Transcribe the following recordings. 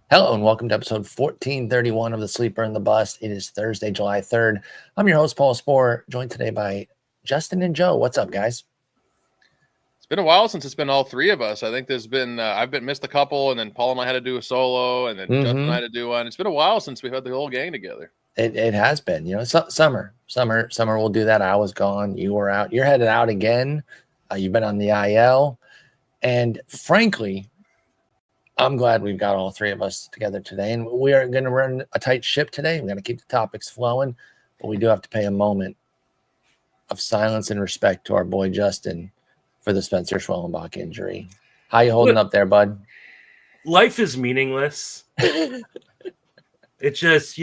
Hello and welcome to episode 1431 of the Sleeper and the Bust. It is Thursday, July 3rd. I'm your host, Paul Sporer, joined today by Justin and Joe. What's up, guys? It's been a while since it's been all three of us. I think there's been I've been missed a couple, and then Paul and I had to do a solo, and then Justin and I had to do one. It's been a while since we've had the whole gang together. It has been, summer. We'll do that. I was gone. You were out. You're headed out again. You've been on the IL, and frankly, I'm glad we've got all three of us together today, and we are going to run a tight ship today. We're going to keep the topics flowing, but we do have to pay a moment of silence and respect to our boy Justin for the Spencer Schwellenbach injury. How you holding up there, bud? Life is meaningless. It's just,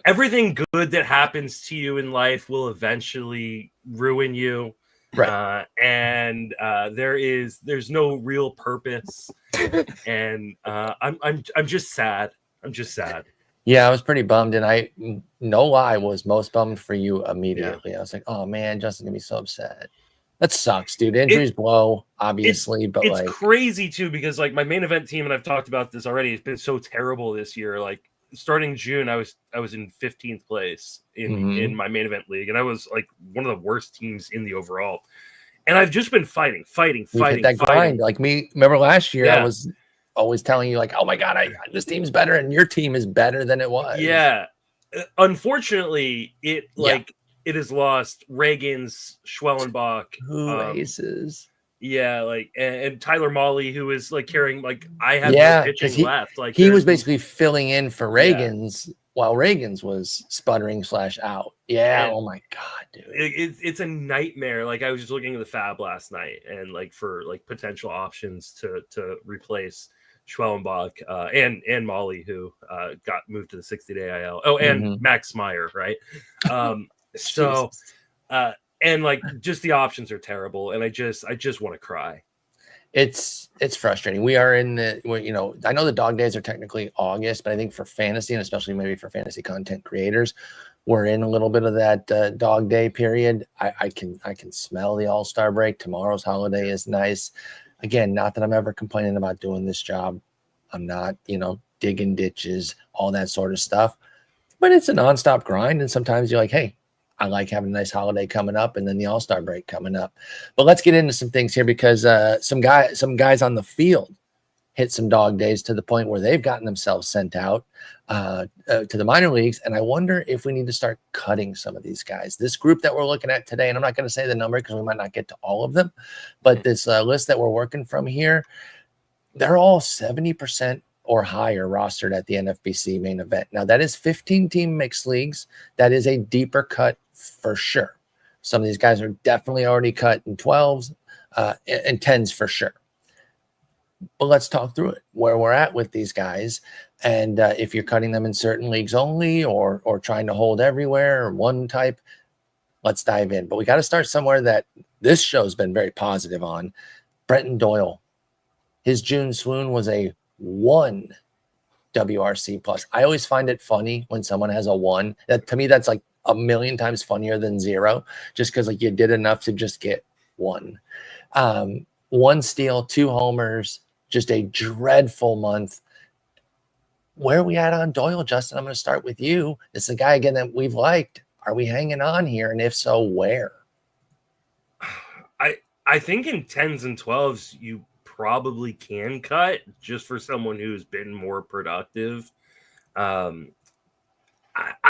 everything good that happens to you in life will eventually ruin you. Right. And there's no real purpose. And I'm just sad. I'm just sad. Yeah, I was pretty bummed, and I, no lie, was most bummed for you immediately. Yeah. I was like, oh man, Justin's gonna be so upset. That sucks, dude. Injuries blow, obviously, but it's crazy too, because like my main event team, and I've talked about this already, it's been so terrible this year. Like starting June, I was in 15th place in my main event league, and I was like one of the worst teams in the overall. And I've just been fighting. That grind. Like me, remember last year, I was always telling you, like, oh my God, this team's better, and your team is better than it was. Yeah. Unfortunately, it has lost Reagan's, Schwellenbach, aces. Yeah, like and Tyler Molly, who is like carrying, like, I have no pitching left. Like he was basically filling in for Reagan's while Reagan's was sputtering / out. Yeah. And oh my God, dude. It's a nightmare. Like I was just looking at the Fab last night, and like for like potential options to replace Schwellenbach and Molly, who got moved to the 60-day IL. Oh, and Max Meyer, right? And like just the options are terrible, and I just want to cry. It's frustrating. We are in the, I know the dog days are technically August, but I think for fantasy, and especially maybe for fantasy content creators, we're in a little bit of that dog day period. I can smell the All-Star break. Tomorrow's holiday is nice. Again, not that I'm ever complaining about doing this job. I'm not, digging ditches, all that sort of stuff, but it's a nonstop grind. And sometimes you're like, hey, I like having a nice holiday coming up, and then the All-Star break coming up. But let's get into some things here, because some guys on the field hit some dog days to the point where they've gotten themselves sent out to the minor leagues. And I wonder if we need to start cutting some of these guys. This group that we're looking at today, and I'm not going to say the number because we might not get to all of them, but this list that we're working from here, they're all 70% or higher rostered at the NFBC main event. Now, that is 15-team mixed leagues. That is a deeper cut for sure. Some of these guys are definitely already cut in 12s and 10s for sure. But let's talk through it, where we're at with these guys, and if you're cutting them in certain leagues only, or trying to hold everywhere, or one type. Let's dive in. But we got to start somewhere that this show's been very positive on. Brenton Doyle. His June swoon was a 1 WRC plus. I always find it funny when someone has a 1. That, to me, that's like a million times funnier than 0, just because like you did enough to just get 1. 1 steal, 2 homers, just a dreadful month. Where are we at on Doyle, Justin? I'm going to start with you. It's a guy, again, that we've liked. Are we hanging on here? And if so, where? I think in 10s and 12s, you probably can cut just for someone who's been more productive. I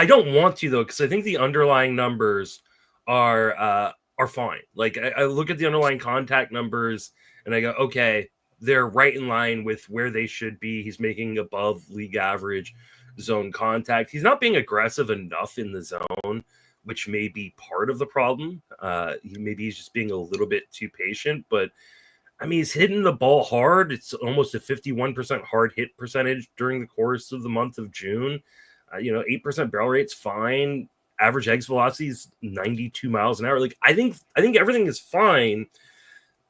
don't want to, though, because I think the underlying numbers are fine. Like I look at the underlying contact numbers and I go, okay, they're right in line with where they should be. He's making above league average zone contact. He's not being aggressive enough in the zone, which may be part of the problem. Maybe he's just being a little bit too patient, but I mean, he's hitting the ball hard. It's almost a 51% hard hit percentage during the course of the month of June. 8% barrel rate's fine. Average exit velocity is 92 miles an hour. Like, I think everything is fine,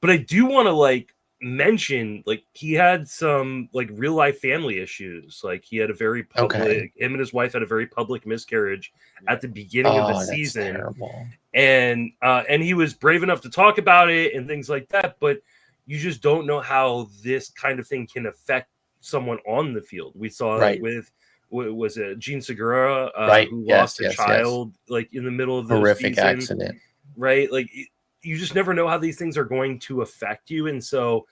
but I do want to mention, he had some real life family issues. Like, he had a very public, him and his wife had a very public miscarriage at the beginning of the season. Terrible. And he was brave enough to talk about it and things like that, but you just don't know how this kind of thing can affect someone on the field. We saw Right. it with was it Gene Segura Right. who Yes, lost a yes, child like in the middle of the horrific season, accident. right? Like you just never know how these things are going to affect you, and so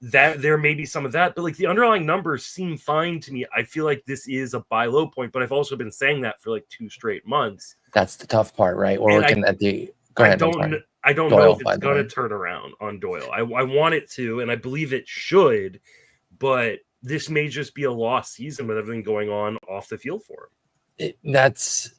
that there may be some of that, but like the underlying numbers seem fine to me. I feel like this is a buy low point, but I've also been saying that for like 2 straight months. That's the tough part, right? We're And looking at the. Go I ahead. don't know Doyle, if by it's the going to way. turn around on Doyle. I want it to, and I believe it should, but this may just be a lost season with everything going on off the field for him. That's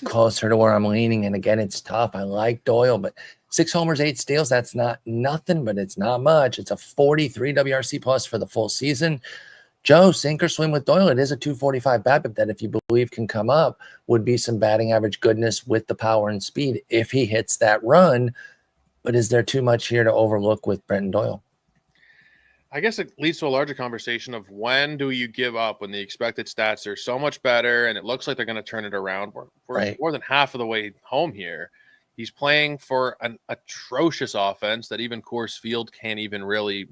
closer to where I'm leaning. And again, it's tough. I like Doyle, but 6 homers, 8 steals, that's not nothing, but it's not much. It's a 43 WRC plus for the full season. Joe, sink or swim with Doyle. It is a 245 BABIP that, if you believe can come up, would be some batting average goodness with the power and speed if he hits that run. But is there too much here to overlook with Brenton Doyle? I guess it leads to a larger conversation of when do you give up when the expected stats are so much better and it looks like they're going to turn it around. We're Right. more than half of the way home here. He's playing for an atrocious offense that even Coors Field can't even really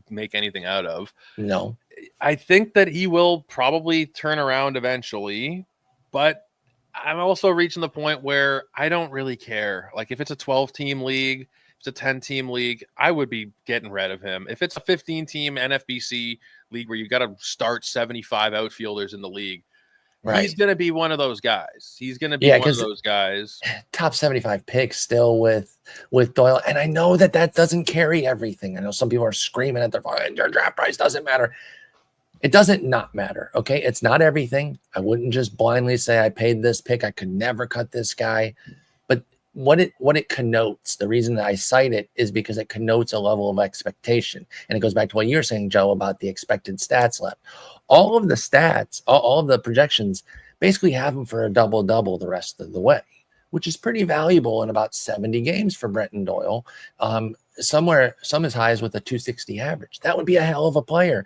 make anything out of. No. I think that he will probably turn around eventually, but I'm also reaching the point where I don't really care. Like if it's a 12-team league, if it's a 10-team league, I would be getting rid of him. If it's a 15-team NFBC league where you got to start 75 outfielders in the league, Right. he's going to be one of those guys. He's going to be one of those guys. Top 75 picks still with Doyle. And I know that doesn't carry everything. I know some people are screaming at their phone, your draft price doesn't matter. It doesn't not matter. Okay. It's not everything. I wouldn't just blindly say I paid this pick. I could never cut this guy. But what it connotes, the reason that I cite it is because it connotes a level of expectation. And it goes back to what you're saying, Joe, about the expected stats left. All of the stats, all of the projections basically have him for a double-double the rest of the way, which is pretty valuable in about 70 games for Brenton Doyle. Some as high as with a 260 average. That would be a hell of a player.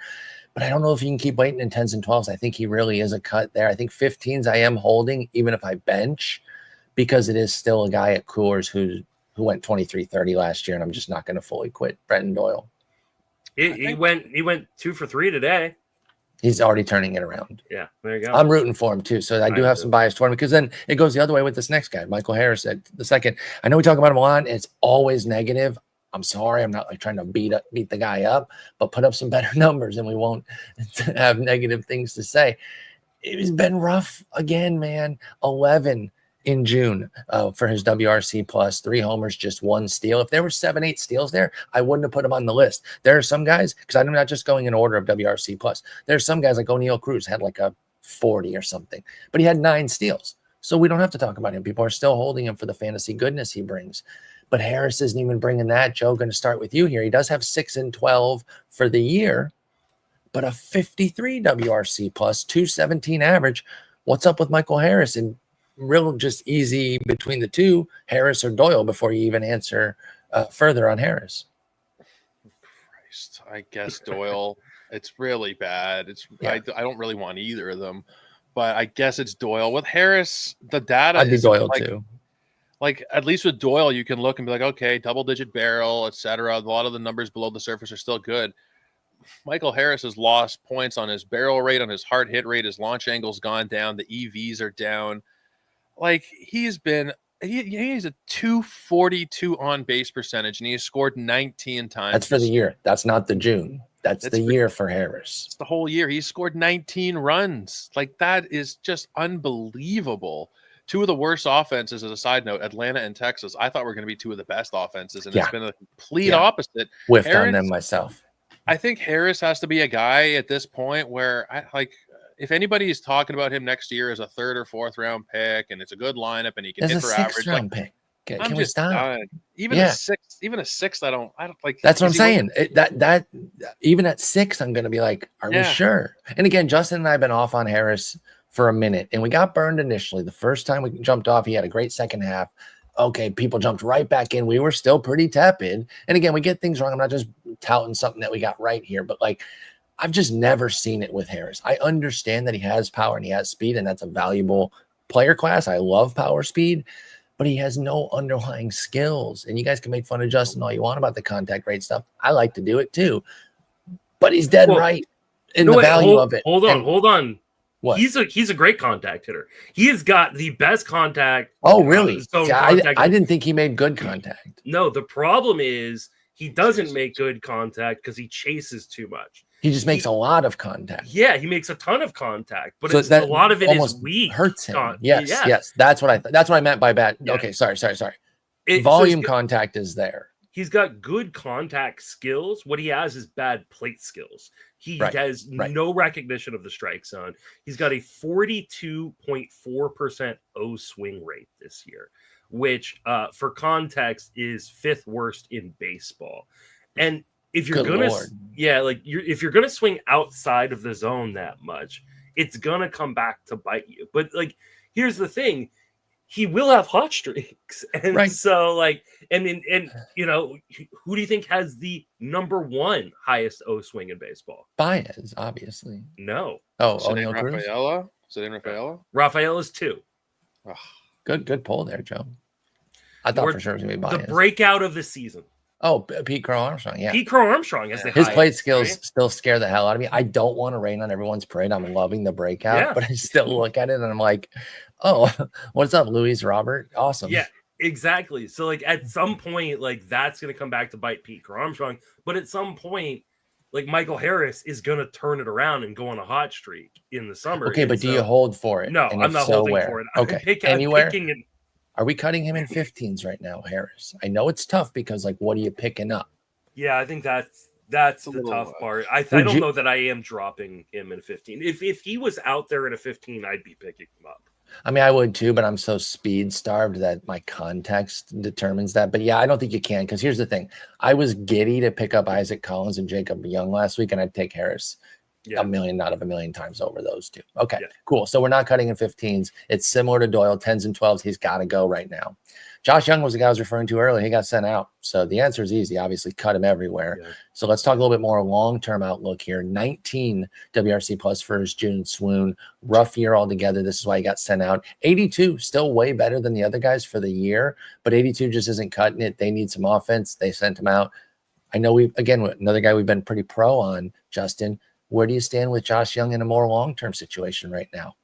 But I don't know if you can keep waiting in 10s and 12s. I think he really is a cut there. I think 15s I am holding, even if I bench, because it is still a guy at Coors who went 23-30 last year, and I'm just not going to fully quit Brenton Doyle. He went 2 for 3 today. He's already turning it around. Yeah, there you go. I'm rooting for him too. So I do have some bias toward him, because then it goes the other way with this next guy, Michael Harris at the second. I know we talk about him a lot, and it's always negative. I'm sorry. I'm not like trying to beat the guy up, but put up some better numbers and we won't have negative things to say. It's been rough again, man. 11 in June for his WRC plus, 3 homers, just 1 steal. If there were 7-8 steals there, I wouldn't have put him on the list. There are some guys, because I'm not just going in order of WRC plus. There's some guys like O'Neal Cruz had like a 40 or something, but he had 9 steals. So we don't have to talk about him. People are still holding him for the fantasy goodness he brings. But Harris isn't even bringing that. Joe, going to start with you here. He does have 6 and 12 for the year, but a 53 WRC plus, 217 average. What's up with Michael Harris? And real just easy between the two, Harris or Doyle, before you even answer further on Harris. Christ, I guess Doyle. It's really bad. I don't really want either of them, but I guess it's Doyle. With Harris, the data I'd be is Doyle too. Like, at least with Doyle, you can look and be like, okay, double-digit barrel, etc. A lot of the numbers below the surface are still good. Michael Harris has lost points on his barrel rate, on his hard hit rate. His launch angle's gone down. The EVs are down. Like, he's a 242 on base percentage, and he has scored 19 times. That's for the year. That's not the June. That's the year for Harris. It's the whole year. He's scored 19 runs. Like, that is just unbelievable. 2 of the worst offenses, as a side note, Atlanta and Texas, I thought were going to be 2 of the best offenses, and it's been a complete opposite. Whiffed on them myself. I think Harris has to be a guy at this point where, if anybody is talking about him next year as a 3rd or 4th round pick, and it's a good lineup, and he can hit for average, round pick. Can we stop? Done. Even a 6th, I don't like. That's what I'm saying. That even at 6, I'm going to be like, are we sure? And again, Justin and I have been off on Harris for a minute, and we got burned initially. The first time we jumped off, he had a great second half. Okay, people jumped right back in. We were still pretty tepid. And again, we get things wrong. I'm not just touting something that we got right here, but like, I've just never seen it with Harris. I understand that he has power and he has speed, and that's a valuable player class. I love power speed, but he has no underlying skills. And you guys can make fun of Justin all you want about the contact rate stuff. I like to do it too, but he's dead right. in the value of it. Hold on. What? He's a great contact hitter. He has got the best contact. Oh, really? Zone See, contact. I didn't think he made good contact. No, the problem is he doesn't make good contact because he chases too much. He just makes a lot of contact. Yeah, he makes a ton of contact, but So it's, a lot of it is weak. Hurts him. Yes. That's what I meant by bad. Yeah. Okay, sorry. Volume contact is there. He's got good contact skills. What he has is bad plate skills. He has no recognition of the strike zone. He's got a 42.4% O swing rate this year, which for context is 5th worst in baseball. And if you're if you're gonna swing outside of the zone that much, it's gonna come back to bite you. But like, here's the thing. He will have hot streaks. And so and you know, who do you think has the number 1 highest O swing in baseball? Baez, obviously. No. Oh, O'Neal Cruz? Rafaela? Is it in Rafaela? Rafaela's 2. Oh. Good pull there, Joe. I thought for sure it was going to be Baez. The breakout of the season. Oh, Pete Crow Armstrong, yeah. Pete Crow Armstrong is the his highest, plate skills still scare the hell out of me. I don't want to rain on everyone's parade. I'm loving the breakout, but I still look at it and I'm like, oh, what's up, Luis Robert? Awesome. Yeah, exactly. So like at some point, like that's gonna come back to bite Pete Crow Armstrong. But at some point, like Michael Harris is gonna turn it around and go on a hot streak in the summer. Okay, but do you hold for it? No, I'm not holding for it. Okay, anywhere. Are we cutting him in 15s right now, Harris? I know it's tough because like, what are you picking up? Yeah, I think that's the tough part. I don't know that I am dropping him in 15. If he was out there in a 15, I'd be picking him up. I mean, I would too, but I'm so speed starved that my context determines that. But yeah, I don't think you can, because here's the thing. I was giddy to pick up Isaac Collins and Jacob Young last week, and I'd take Harris a million out of a million times over those two. Okay, cool. So we're not cutting in 15s. It's similar to Doyle, 10s and 12s. He's got to go right now. Josh Jung was the guy I was referring to earlier. He got sent out. So the answer is easy. Obviously, cut him everywhere. Yeah. So let's talk a little bit more long-term outlook here. 19 WRC plus for his June swoon. Rough year altogether. This is why he got sent out. 82, still way better than the other guys for the year, but 82 just isn't cutting it. They need some offense. They sent him out. I know another guy we've been pretty pro on, Justin. Where do you stand with Josh Jung in a more long-term situation right now?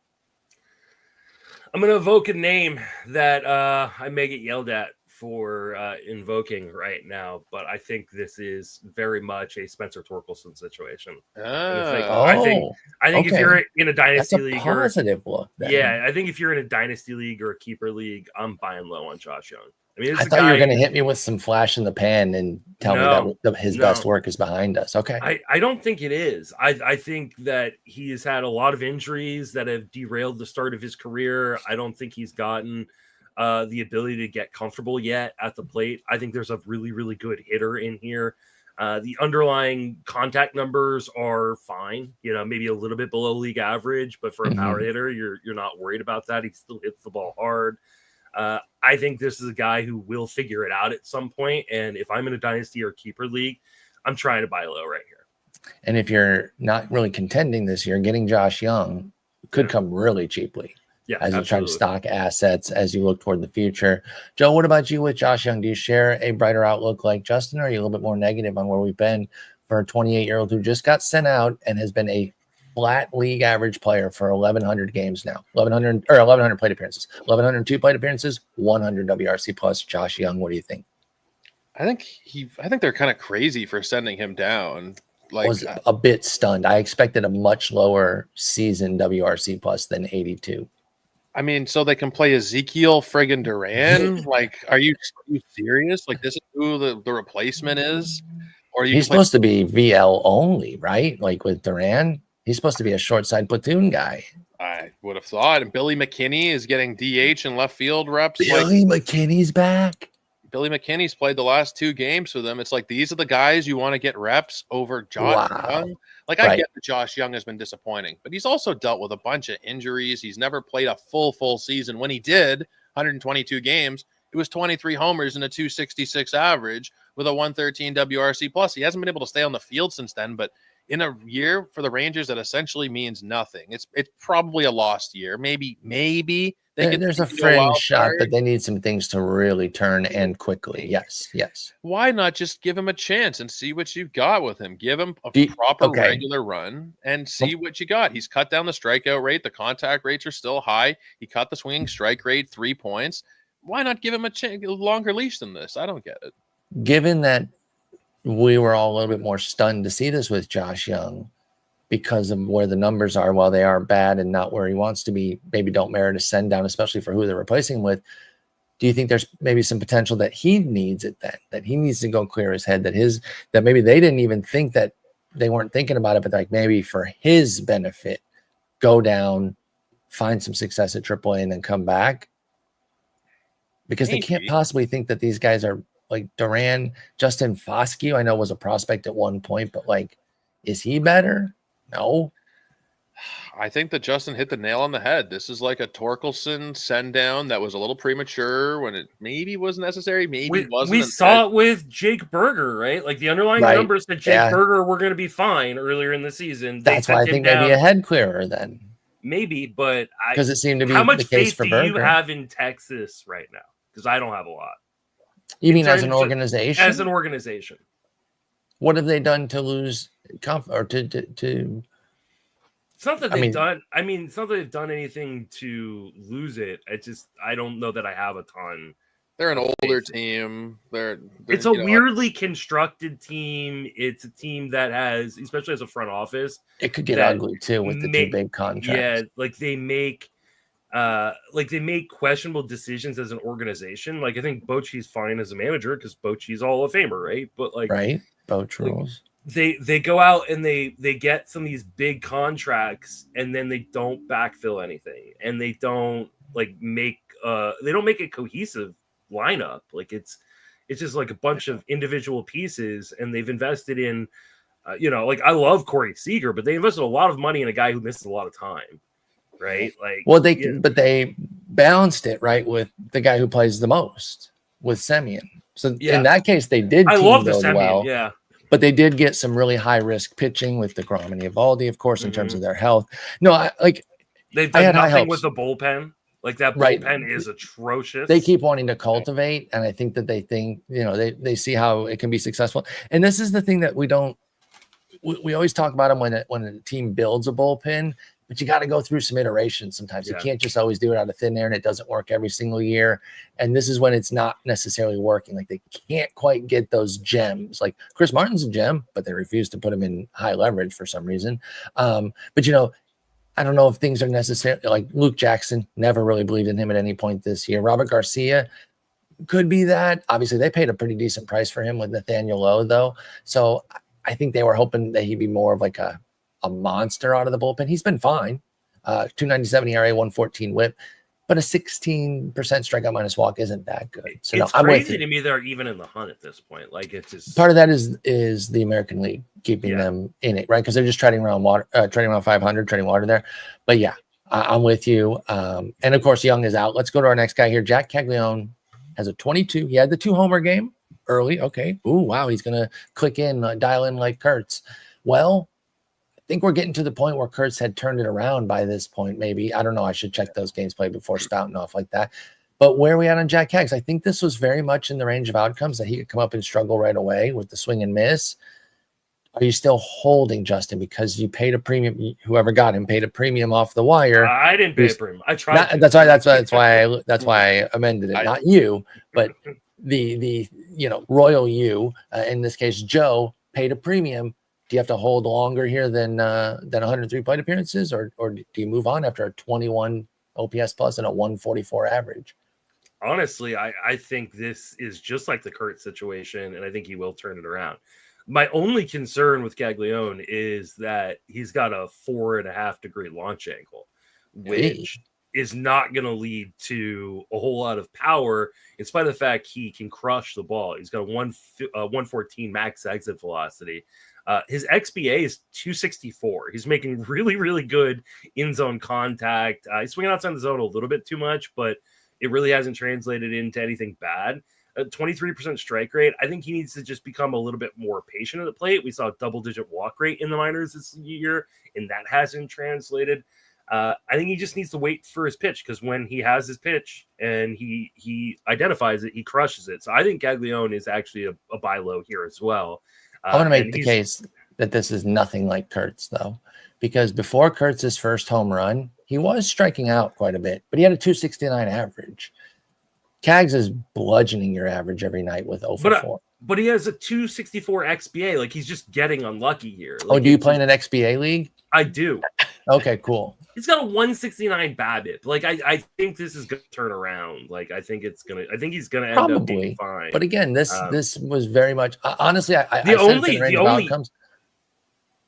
I'm going to evoke a name that I may get yelled at for invoking right now, but I think this is very much a Spencer Torkelson situation. I think if you're in a dynasty league, positive look. Yeah, I think if you're in a dynasty league or a keeper league, I'm buying low on Josh Jung. I mean, I thought you were going to hit me with some flash in the pan and tell me that his best work is behind us. Okay. I don't think it is. I think that he has had a lot of injuries that have derailed the start of his career. I don't think he's gotten the ability to get comfortable yet at the plate. I think there's a really, really good hitter in here. The underlying contact numbers are fine, maybe a little bit below league average, but for a power hitter, you're not worried about that. He still hits the ball hard. I think this is a guy who will figure it out at some point. And if I'm in a dynasty or keeper league, I'm trying to buy low right here. And if you're not really contending this year, getting Josh Jung could come really cheaply. Yeah, as you try to stock assets as you look toward the future. Joe, what about you with Josh Jung? Do you share a brighter outlook like Justin, or are you a little bit more negative on where we've been for a 28-year-old who just got sent out and has been a flat league average player for 1,100 games now, 1,100 plate appearances, 1,102 plate appearances, 100 WRC plus. Josh Jung, what do you think? I think they're kind of crazy for sending him down. I was a bit stunned. I expected a much lower season WRC plus than 82. I mean, so they can play Ezekiel friggin' Duran? Are you serious? This is who the replacement is? Or he's supposed to be VL only, right? With Duran. He's supposed to be a short side platoon guy. I would have thought. And Billy McKinney is getting DH and left field reps. Billy McKinney's back. Billy McKinney's played the last 2 games for them. It's these are the guys you want to get reps over Josh Jung. I get that Josh Jung has been disappointing, but he's also dealt with a bunch of injuries. He's never played a full season. When he did, 122 games, it was 23 homers and a 266 average with a 113 WRC plus. He hasn't been able to stay on the field since then, but in a year for the Rangers that essentially means nothing. It's probably a lost year. Maybe there's a fringe shot, but they need some things to really turn and quickly. Yes. Why not just give him a chance and see what you've got with him? Give him a proper regular run and see what you got. He's cut down the strikeout rate. The contact rates are still high. He cut the swinging strike rate 3 points. Why not give him a longer leash than this? I don't get it. Given that we were all a little bit more stunned to see this with Josh Jung because of where the numbers are, while they are bad and not where he wants to be, maybe don't merit a send down, especially for who they're replacing him with. Do you think there's maybe some potential that he needs it then, that he needs to go clear his head, that maybe they didn't even think that they weren't thinking about it, but like maybe for his benefit, go down, find some success at AAA and then come back? Because they can't possibly think that these guys are like Duran, Justin Foscue, I know was a prospect at one point, but like, is he better? No. I think that Justin hit the nail on the head. This is like a Torkelson send down that was a little premature when it maybe was necessary. Maybe it wasn't. We saw it with Jake Berger, right? Like the underlying numbers said Jake Berger were going to be fine earlier in the season. That's why I think maybe a head clearer then. Maybe, but because it seemed to be how much the case faith for do Berger. You have in Texas right now? Because I don't have a lot. You mean as an organization? As an organization. What have they done to lose or to It's not that they've done. I mean, it's not that they've done anything to lose it. I don't know that I have a ton. They're an older team. It's a weirdly constructed team. It's a team that has, especially as a front office, it could get ugly too with the two big contracts. Yeah, like they make questionable decisions as an organization. Like I think Bochy's fine as a manager because Bochy's Hall of Famer, right? But like Boch rules. They go out and they get some of these big contracts and then they don't backfill anything and they don't make a cohesive lineup. Like it's just like a bunch of individual pieces, and they've invested in like I love Corey Seager, but they invested a lot of money in a guy who misses a lot of time, right? Like but they balanced it right with the guy who plays the most with Semyon. So in that case they did love the Semyon, well. But they did get some really high risk pitching with DeGrom and Eovaldi, of course, in terms of their health. No, they've done nothing with the bullpen. Like that bullpen is atrocious. They keep wanting to cultivate, and I think that they think they see how it can be successful. And this is the thing that we always talk about them when a team builds a bullpen, but you got to go through some iterations sometimes. You can't just always do it out of thin air, and it doesn't work every single year. And this is when it's not necessarily working. Like they can't quite get those gems. Like Chris Martin's a gem, but they refuse to put him in high leverage for some reason. But I don't know if things are necessary. Like Luke Jackson, never really believed in him at any point this year. Robert Garcia could be that. Obviously, they paid a pretty decent price for him with Nathaniel Lowe, though. So I think they were hoping that he'd be more of like a monster out of the bullpen. He's been fine. 2.97 ERA, 1.14 WHIP, but a 16% strikeout minus walk isn't that good. So it's crazy to me they're even in the hunt at this point. Like it's just part of that is the American League keeping them in it, right? Because they're just trading around 500, trading water there. But yeah, I'm with you. And of course, Jung is out. Let's go to our next guy here. Jac Caglianone has a 22. He had the 2-homer game early. Okay. Ooh, wow. He's gonna click in, dial in like Kurtz. Well, I think we're getting to the point where Kurtz had turned it around by this point. Maybe, I don't know. I should check those games played before spouting off like that. But where are we at on Jac Cags? I think this was very much in the range of outcomes that he could come up and struggle right away with the swing and miss. Are you still holding Justin because you paid a premium? Whoever got him paid a premium off the wire. I didn't pay a premium. I tried. That's why I amended it. Not you, but the royal you. In this case, Joe paid a premium. Do you have to hold longer here than 103 plate appearances, or do you move on after a 21 OPS plus and a 144 average? Honestly, I think this is just like the Kurt situation, and I think he will turn it around. My only concern with Caglianone is that he's got a 4.5 degree launch angle, which is not going to lead to a whole lot of power, in spite of the fact he can crush the ball. He's got a 114 max exit velocity. His XBA is 264. He's making really, really good in-zone contact. He's swinging outside the zone a little bit too much, but it really hasn't translated into anything bad. a 23% strike rate. I think he needs to just become a little bit more patient at the plate. We saw a double-digit walk rate in the minors this year, and that hasn't translated. I think he just needs to wait for his pitch, because when he has his pitch and he identifies it, he crushes it. So I think Caglianone is actually a buy low here as well. I want to make the case that this is nothing like Kurtz, though, because before Kurtz's first home run, he was striking out quite a bit, but he had a 269 average. Cags is bludgeoning your average every night with 0 for 4. But he has a 264 XBA. Like, he's just getting unlucky here. Like, oh, do you play in an XBA league? I do. Okay, cool. He's got a 169 BABIP. Like, I think this is going to turn around. Like, I think he's going to end up being fine. But again, this was very much honestly.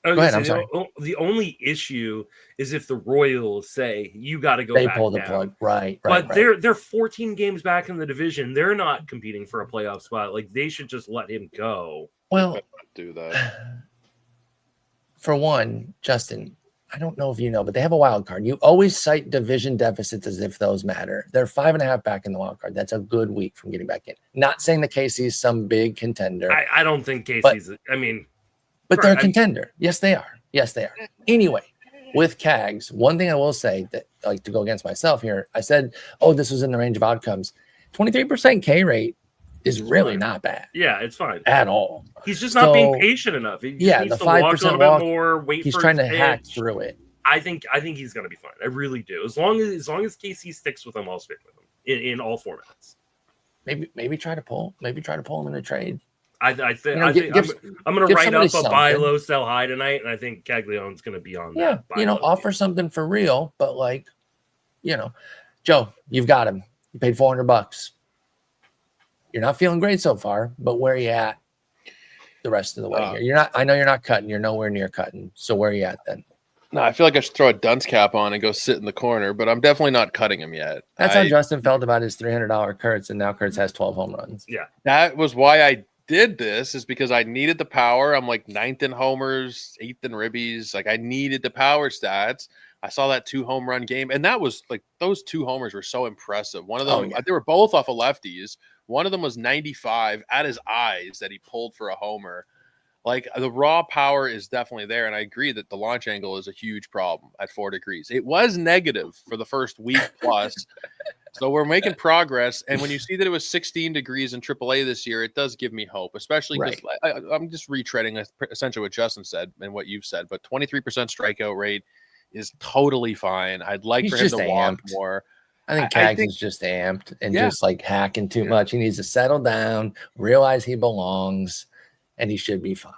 Go ahead, I'm sorry. The only issue is if the Royals say you got to go. They back pull the down. plug, right? But they're 14 games back in the division. They're not competing for a playoff spot. Like, they should just let him go. Well, do that. For one, Justin, I don't know if you know, but they have a wild card. You always cite division deficits as if those matter. They're 5.5 back in the wild card. That's a good week from getting back in. Not saying that Casey's some big contender. I don't think Casey's. But they're a contender. Yes, they are. Yes, they are. Anyway, with Cags, one thing I will say that, like, to go against myself here, I said, oh, this was in the range of outcomes. 23% K rate is really not bad. Yeah, it's fine. At all. He's just not being patient enough. He just needs the 5% walk a little bit more, wait he's for trying to pitch. hack through it. I think he's going to be fine. I really do. As long as Casey sticks with him, I'll stick with him in all formats. Maybe try to pull. Maybe try to pull him in a trade. I think I'm going to write up a buy low, sell high tonight, and I think Caglianone's going to be on that. Offer something for real, but Joe, you've got him. You paid $400. You're not feeling great so far, but where are you at the rest of the way here? I know you're not cutting. You're nowhere near cutting. So where are you at then? No, I feel like I should throw a dunce cap on and go sit in the corner, but I'm definitely not cutting him yet. That's how Justin felt about his $300 Kurtz, and now Kurtz has 12 home runs. Yeah, that was why I did this, is because I needed the power. I'm like 9th in homers, 8th in ribbies. Like, I needed the power stats. I saw that 2 home run game, and that was like, those 2 homers were so impressive. One of them, they were both off of lefties. One of them was 95 at his eyes that he pulled for a homer. Like, the raw power is definitely there, and I agree that the launch angle is a huge problem at 4 degrees. It was negative for the first week plus. So we're making progress, and when you see that it was 16 degrees in AAA this year, it does give me hope, especially because I'm just retreading essentially what Justin said and what you've said, but 23% strikeout rate is totally fine. I'd like for him to walk more. I think Cags is just amped and just like hacking too much. He needs to settle down, realize he belongs, and he should be fine.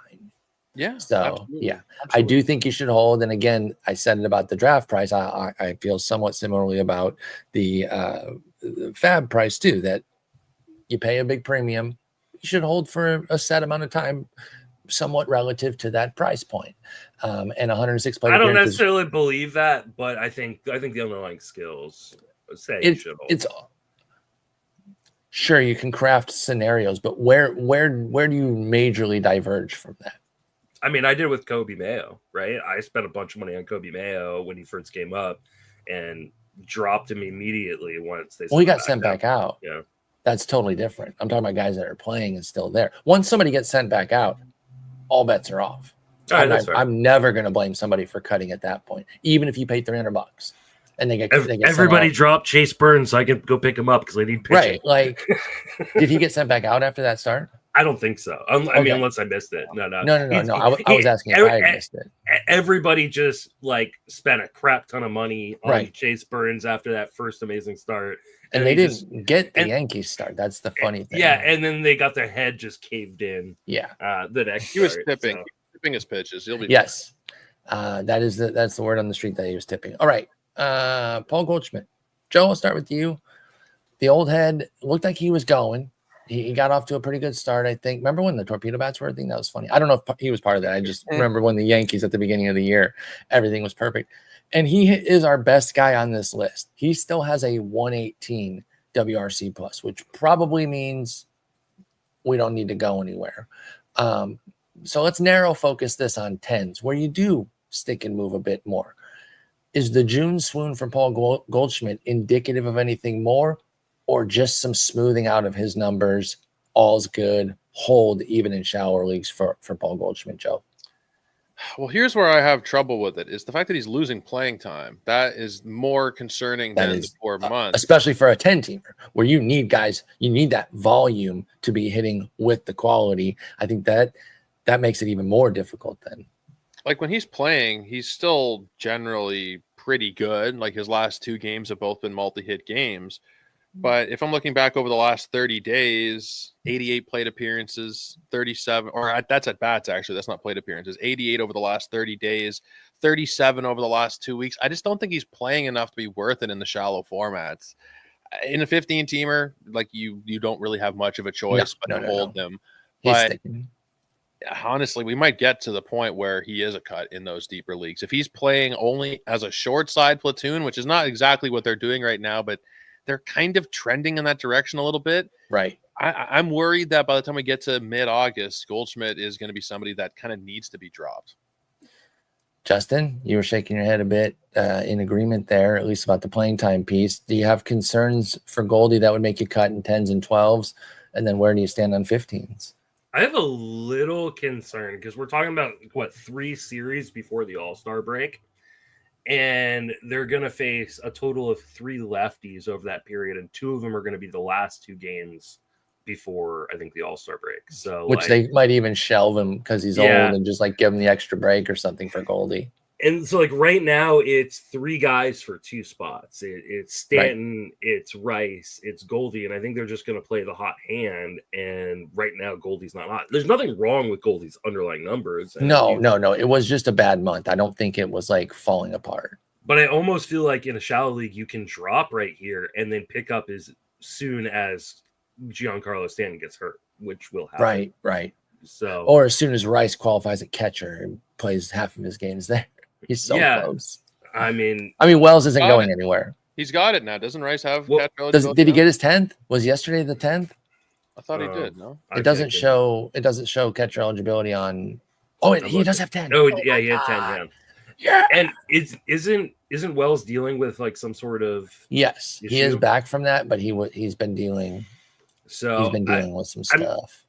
Yeah. So, absolutely. I do think you should hold. And again, I said it about the draft price. I feel somewhat similarly about the fab price too, that you pay a big premium. You should hold for a set amount of time, somewhat relative to that price point. And 106 plate. I don't necessarily believe that, but I think the underlying skills say you should hold. It's sure you can craft scenarios, but where do you majorly diverge from that? I mean, I did with Kobe Mayo, right? I spent a bunch of money on Kobe Mayo when he first came up and dropped him immediately once they. Well, he got sent back out. Yeah, that's totally different. I'm talking about guys that are playing and still there. Once somebody gets sent back out, all bets are off. I'm never going to blame somebody for cutting at that point, even if you paid $300 and they get everybody dropped Chase Burns so I can go pick him up because they need pitching. Right? Like, did he get sent back out after that start? I don't think so. I mean, unless I missed it. No. I was asking if I had missed it. Everybody just like spent a crap ton of money on Chase Burns after that first amazing start, and they didn't get the Yankees start. That's the funny thing. Yeah, and then they got their head just caved in. Yeah, the next he was tipping his pitches. He'll be that's the word on the street that he was tipping. All right, Paul Goldschmidt. Joe, I'll start with you. The old head looked like he was going. He got off to a pretty good start, I think. Remember when the torpedo bats were a thing? That was funny. I don't know if he was part of that. I just remember when the Yankees at the beginning of the year, everything was perfect. And he is our best guy on this list. He still has a 118 WRC plus, which probably means we don't need to go anywhere. So let's narrow focus this on 10s, where you do stick and move a bit more. Is the June swoon from Paul Goldschmidt indicative of anything more? or just some smoothing out of his numbers, all's good, hold even in shallower leagues for Paul Goldschmidt, Joe? Well, here's where I have trouble with it is the fact that he's losing playing time. That is more concerning than the 4 months. Especially for a 10-teamer where you need guys, you need that volume to be hitting with the quality. I think that makes it even more difficult then. Like when he's playing, he's still generally pretty good. Like his last 2 games have both been multi-hit games. But if I'm looking back over the last 30 days, 88 plate appearances, 37, or that's at bats, actually. That's not plate appearances. 88 over the last 30 days, 37 over the last 2 weeks. I just don't think he's playing enough to be worth it in the shallow formats. In a 15-teamer, like you don't really have much of a choice but to hold them. But honestly, we might get to the point where he is a cut in those deeper leagues. If he's playing only as a short side platoon, which is not exactly what they're doing right now, but they're kind of trending in that direction a little bit. Right. I'm worried that by the time we get to mid-August, Goldschmidt is going to be somebody that kind of needs to be dropped. Justin, you were shaking your head a bit in agreement there, at least about the playing time piece. Do you have concerns for Goldie that would make you cut in 10s and 12s? And then where do you stand on 15s? I have a little concern because we're talking about, 3 series before the All-Star break? And they're going to face a total of 3 lefties over that period, and 2 of them are going to be the last 2 games before, I think, the All-Star break. So, which they might even shelve him because he's old and just give him the extra break or something for Goldie. And so, right now, it's 3 guys for 2 spots. It's Stanton, it's Rice, it's Goldie, and I think they're just going to play the hot hand. And right now, Goldie's not hot. There's nothing wrong with Goldie's underlying numbers. No. It was just a bad month. I don't think it was falling apart. But I almost feel like in a shallow league, you can drop right here and then pick up as soon as Giancarlo Stanton gets hurt, which will happen. Right. So, or as soon as Rice qualifies at catcher and plays half of his games there. He's so close. I mean, Wells isn't going anywhere. He's got it now. Doesn't Rice have catcher eligibility? Did he get his 10th? Was yesterday the 10th? I thought he did. No, it doesn't show. It doesn't show catcher eligibility on. Oh, he does have 10. Oh, yeah, he had 10. Yeah. And isn't Wells dealing with some sort of Yes, issue? He is back from that, but he's been dealing. So he's been dealing with some stuff.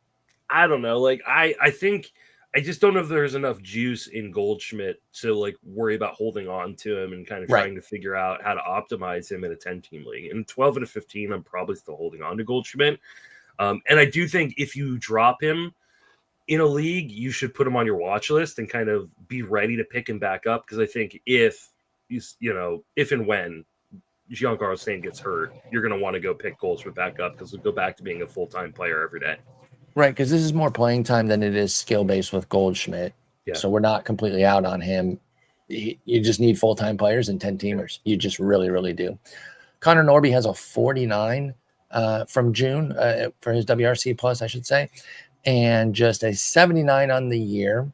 I don't know. I think. I just don't know if there's enough juice in Goldschmidt to worry about holding on to him and kind of trying to figure out how to optimize him in a 10-team league. In 12 and a 15, I'm probably still holding on to Goldschmidt. And I do think if you drop him in a league, you should put him on your watch list and kind of be ready to pick him back up. Because I think if and when Giancarlo Stanton gets hurt, you're going to want to go pick Goldschmidt back up because he'll go back to being a full-time player every day. Right, because this is more playing time than it is skill-based with Goldschmidt. Yeah. So we're not completely out on him. You just need full-time players and 10-teamers. You just really, really do. Connor Norby has a 49 from June for his WRC plus, I should say, and just a 79 on the year.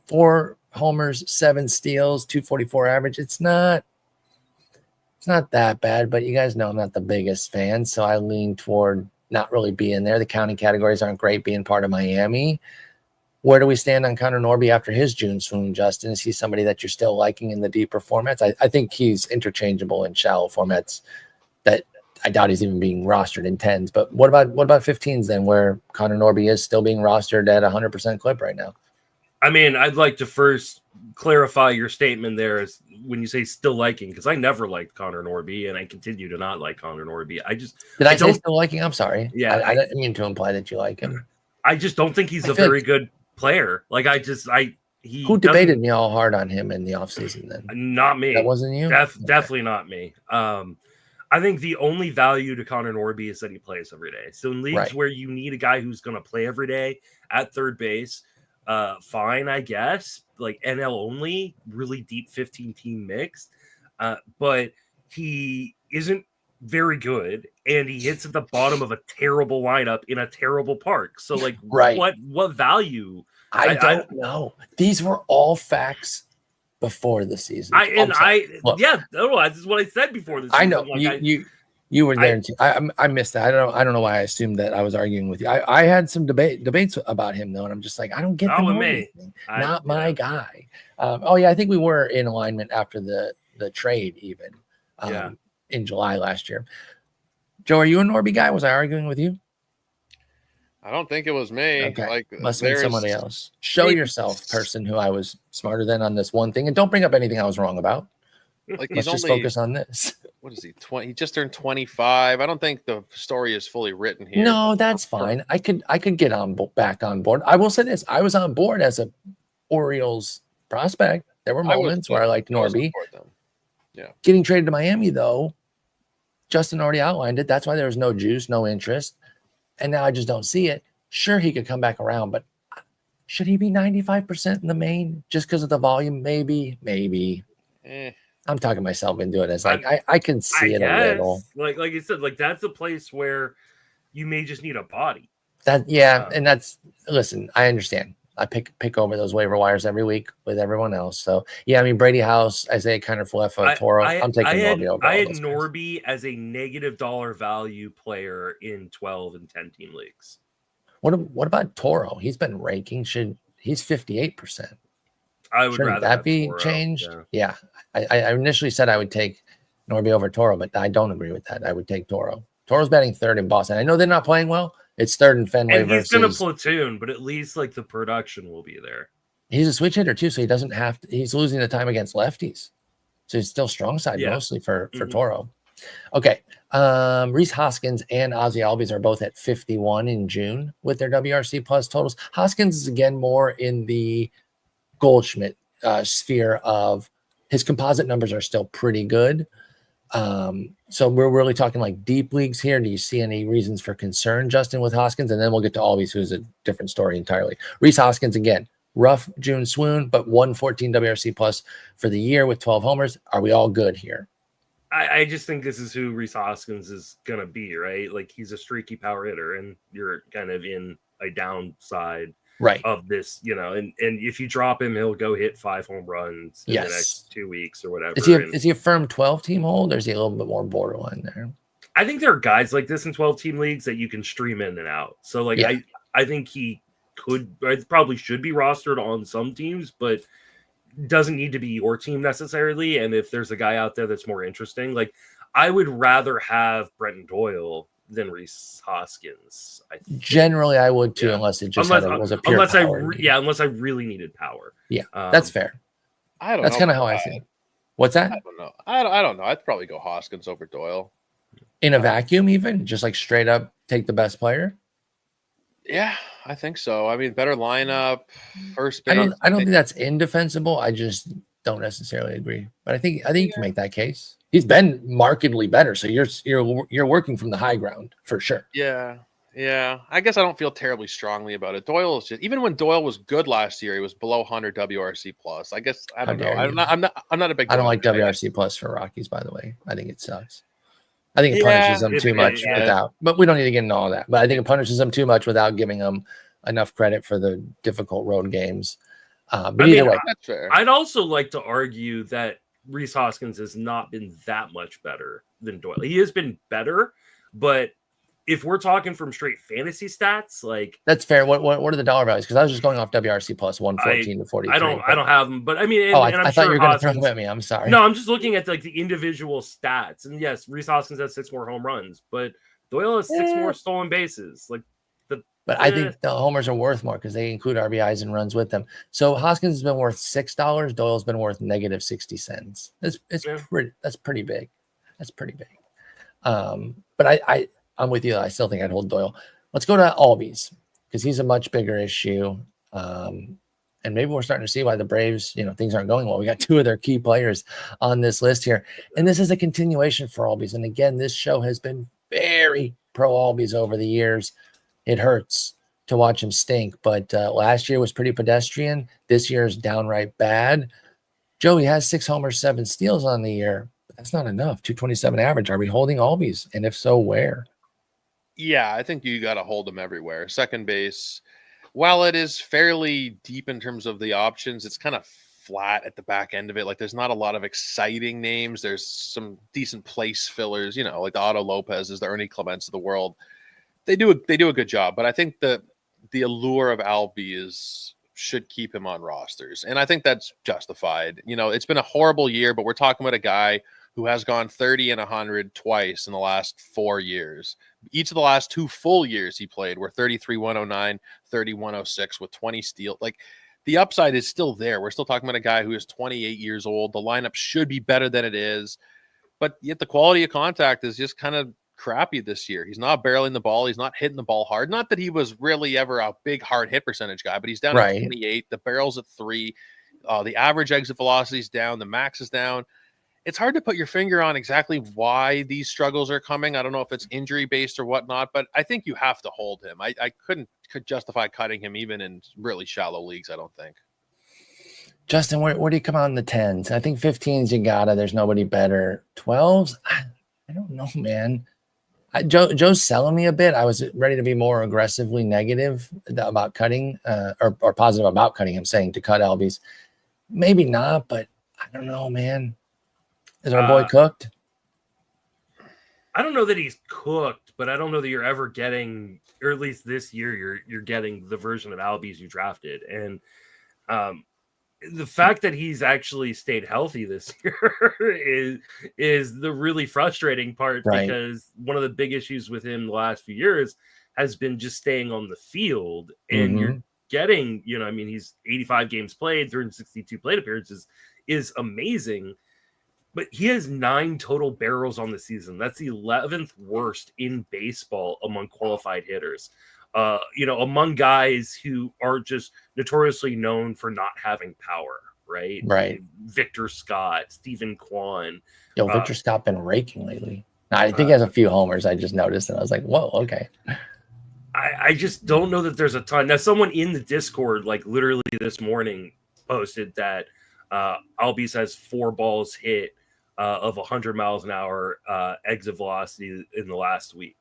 4 homers, 7 steals, 244 average. It's not that bad, but you guys know I'm not the biggest fan, so I lean toward not really being there. The county categories aren't great being part of Miami. Where do we stand on Connor Norby after his June swoon, Justin? Is he somebody that you're still liking in the deeper formats? I think he's interchangeable in shallow formats that I doubt he's even being rostered in 10s. But what about 15s then, where Connor Norby is still being rostered at 100% clip right now? I mean, I'd like to first clarify your statement there is when you say still liking, because I never liked Connor Norby and I continue to not like Connor Norby. Did I say still liking? I'm sorry. Yeah, I didn't mean to imply that you like him. I just don't think he's a very good player. Who debated me all hard on him in the offseason then? Not me. That wasn't you? Definitely not me. I think the only value to Connor Norby is that he plays every day. So in leagues where you need a guy who's going to play every day at third base, fine, I guess. NL only, really deep 15-team mix. But he isn't very good, and he hits at the bottom of a terrible lineup in a terrible park. So, what value? I don't know. These were all facts before the season. This is what I said before the season. I know you were there too. I missed that. I don't know why I assumed that I was arguing with you. I had some debates about him though, and I'm just like, I don't get the Norby thing. Not my guy. I think we were in alignment after the trade even in July last year. Joe, are you a Norby guy? Was I arguing with you? I don't think it was me. Okay. Like Must have been somebody else. Show maybe- yourself, person who I was smarter than on this one thing, and don't bring up anything I was wrong about. Like Let's he's just only focus on this. what is he? 20? He just turned 25. I don't think the story is fully written here. No, that's fine. I could get back on board. I will say this: I was on board as a Orioles prospect. There were moments where I liked Norby. Getting traded to Miami, though, Justin already outlined it. That's why there was no juice, no interest, and now I just don't see it. Sure, he could come back around, but should he be 95% in the main just because of the volume? Maybe. I'm talking myself into it as like I can see it a little. Like you said, like that's a place where you may just need a body. And that's listen, I understand. I pick over those waiver wires every week with everyone else. So yeah, I mean Brady House, Isaiah Kiner-Falefa, Toro. I'm taking Norby over. I had Norby as a negative dollar value player in 12 and 10 team leagues. What about Toro? He's been ranking. He's 58%. I would Shouldn't rather that be Toro. changed? Yeah. I initially said I would take Norby over Toro, but I don't agree with that. I would take Toro. Toro's batting third in Boston. I know they're not playing well. It's third in Fenway and he's going to platoon, but at least like the production will be there. He's a switch hitter too, so he doesn't have to. He's losing the time against lefties, so he's still strong side mostly for Toro. Okay, Rhys Hoskins and Ozzie Albies are both at 51 in June with their WRC plus totals. Hoskins is again more in the Goldschmidt sphere of his composite numbers are still pretty good. So we're really talking like deep leagues here. Do you see any reasons for concern, Justin, with Hoskins? And then we'll get to Albies, who's a different story entirely. Rhys Hoskins, again, rough June swoon, but 114 WRC plus for the year with 12 homers. Are we all good here? I just think this is who Rhys Hoskins is going to be, right? Like he's a streaky power hitter and you're kind of in a downside of this, and if you drop him, he'll go hit 5 home runs in the next 2 weeks or whatever. Is he a firm 12-team hold, or is he a little bit more borderline there? I think there are guys like this in 12-team leagues that you can stream in and out. So like I think he probably should be rostered on some teams, but doesn't need to be your team necessarily. And if there's a guy out there that's more interesting, like I would rather have Brenton Doyle than Rhys Hoskins. Generally, I would too, unless it just was a pure unless I really needed power. Yeah, that's fair. I don't know. That's kind of how I see it. What's that? I don't know. I don't know. I'd probably go Hoskins over Doyle. In a vacuum, even just like straight up take the best player. Yeah, I think so. I mean, better lineup, first base. I don't think that's indefensible. I just don't necessarily agree. But I think you can make that case. He's been markedly better, so you're working from the high ground for sure. Yeah. I guess I don't feel terribly strongly about it. Doyle is just, even when Doyle was good last year, he was below 100 WRC plus. I guess I don't know. I'm not a big. I don't like WRC plus for Rockies, by the way. I think it sucks. I think it punishes them too much without. But we don't need to get into all that. But I think it punishes them too much without giving them enough credit for the difficult road games. But either way, that's fair. I'd also like to argue that Rhys Hoskins has not been that much better than Doyle. He has been better, but if we're talking from straight fantasy stats, like that's fair. What are the dollar values? Because I was just going off WRC plus 114 to 43. I don't have them, but I mean, I thought you were going to throw them at me. I'm sorry. No, I'm just looking at like the individual stats, and yes, Rhys Hoskins has 6 more home runs, but Doyle has 6 more stolen bases. But I think the homers are worth more because they include RBIs and runs with them. So Hoskins has been worth $6. Doyle's been worth negative 60 cents. That's pretty big. That's pretty big. But I'm with you. I still think I'd hold Doyle. Let's go to Albies because he's a much bigger issue. And maybe we're starting to see why the Braves, things aren't going well. We got 2 of their key players on this list here. And this is a continuation for Albies. And again, this show has been very pro Albies over the years. It hurts to watch him stink, but last year was pretty pedestrian. This year is downright bad. Joey has 6 homers, 7 steals on the year, but that's not enough. 227 average. Are we holding Albies? And if so, where? Yeah, I think you got to hold them everywhere. Second base, while it is fairly deep in terms of the options, it's kind of flat at the back end of it. Like there's not a lot of exciting names. There's some decent place fillers, like the Otto Lopez's, the Ernie Clements of the world. They do a good job, but I think the allure of Albies should keep him on rosters, and I think that's justified. It's been a horrible year, but we're talking about a guy who has gone 30 and 100 twice in the last 4 years. Each of the last 2 full years he played were 33-109, 30-106 with 20 steals. Like, the upside is still there. We're still talking about a guy who is 28 years old. The lineup should be better than it is, but yet the quality of contact is just kind of crappy this year. He's not barreling the ball. He's not hitting the ball hard. Not that he was really ever a big hard hit percentage guy, but he's down at 28. The barrel's at 3. The average exit velocity is down. The max is down. It's hard to put your finger on exactly why these struggles are coming. I don't know if it's injury based or whatnot, but I think you have to hold him. I could justify cutting him even in really shallow leagues, I don't think. Justin, where do you come out in the 10s? I think 15s you gotta. There's nobody better. 12s? I don't know, man. Joe's selling me a bit. I was ready to be more aggressively negative about cutting or positive about cutting him, saying to cut Albies. Maybe not, but I don't know, man. Is our boy cooked? I don't know that he's cooked, but I don't know that you're ever getting, or at least this year, you're getting the version of Albies you drafted. And the fact that he's actually stayed healthy this year is the really frustrating part, because one of the big issues with him the last few years has been just staying on the field. And you're getting, he's 85 games played, 362 plate appearances is amazing. But he has 9 total barrels on the season. That's the 11th worst in baseball among qualified hitters. Among guys who are just notoriously known for not having power, right? Right. Victor Scott, Stephen Kwan. Victor Scott been raking lately. I think he has a few homers. I just noticed, and I was like, whoa, okay. I just don't know that there's a ton. Now, someone in the Discord, like literally this morning, posted that Albies has 4 balls hit of 100 miles an hour exit velocity in the last week.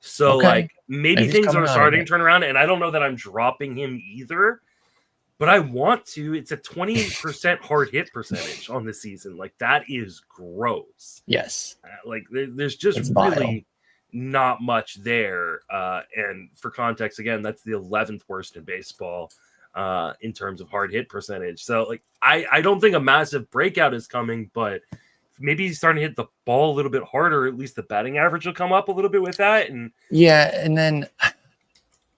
So maybe things are starting to turn around, and I don't know that I'm dropping him either, but I want to. It's a 20% hard hit percentage on the season. Like, that is gross. Yes. There's just really not much there. And for context, again, that's the 11th worst in baseball in terms of hard hit percentage. So I don't think a massive breakout is coming, but maybe he's starting to hit the ball a little bit harder. At least the batting average will come up a little bit with that. And then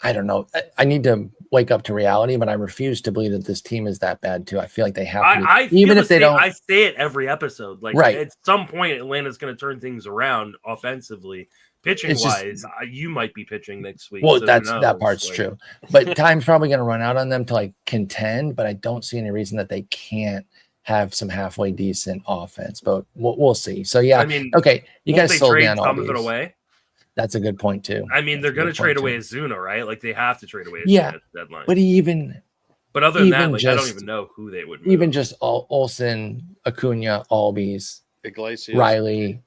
I don't know. I need to wake up to reality, but I refuse to believe that this team is that bad too. I feel like they have to, even if they don't. I say it every episode. At some point, Atlanta's going to turn things around offensively. Pitching wise, you might be pitching next week. Well, that part's true, but time's probably going to run out on them to contend. But I don't see any reason that they can't have some halfway decent offense, but we'll see. So okay, you guys sold me on all these. Away? That's a good point too. They're going to trade away Ozuna, right? They have to trade away Ozuna at the deadline. But other than that, I don't even know who they would move. Even just Olsen, Acuna, Albies, Iglesias, Riley,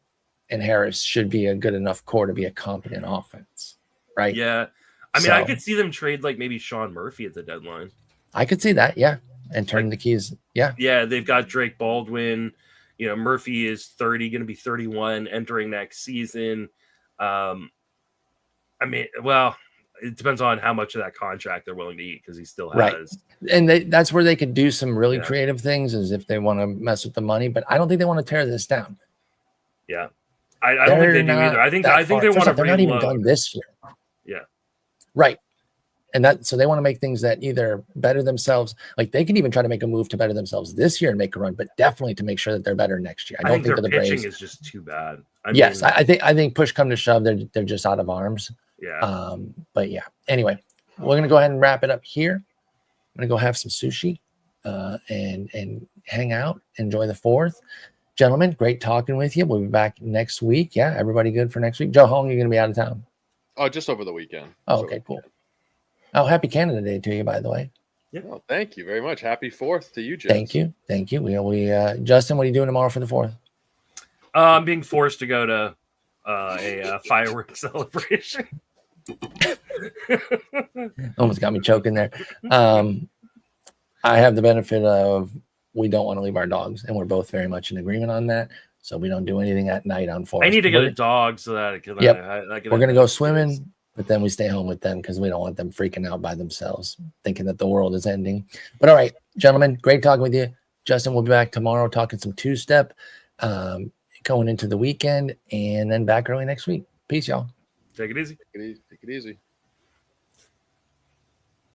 and Harris should be a good enough core to be a competent offense, right? Yeah. I could see them trade maybe Sean Murphy at the deadline. I could see that, yeah. And turn the keys. Yeah. Yeah, they've got Drake Baldwin. Murphy is 30, going to be 31 entering next season. It depends on how much of that contract they're willing to eat, because he still has. Right. And that's where they could do some really creative things, is if they want to mess with the money. But I don't think they want to tear this down. Yeah. I don't think they do either. I think they want to. They're not even done this year. Yeah. Right. And so they want to make things that either better themselves. They can even try to make a move to better themselves this year and make a run, but definitely to make sure that they're better next year. I don't think their that the pitching Braves is just too bad. I think push come to shove, they're just out of arms. Yeah. But yeah. Anyway, we're gonna go ahead and wrap it up here. I'm gonna go have some sushi, and hang out, enjoy the 4th. Gentlemen, great talking with you. We'll be back next week. Yeah, everybody good for next week? Joe, how long are you gonna be out of town? Oh, just over the weekend. Oh, okay, cool. Oh, happy Canada Day to you, by the way. Yeah. Oh, thank you very much. Happy 4th to you, Jess. Thank you. We Justin, what are you doing tomorrow for the 4th? I'm being forced to go to a fireworks celebration. Almost got me choking there. I have the benefit of we don't want to leave our dogs, and we're both very much in agreement on that. So we don't do anything at night on 4th. I need to get a dog so that we're gonna go swimming. But then we stay home with them because we don't want them freaking out by themselves, thinking that the world is ending. But all right, gentlemen, great talking with you. Justin, we'll be back tomorrow talking some two-step. going into the weekend, and then back early next week. Peace, y'all. Take it easy. Take it easy.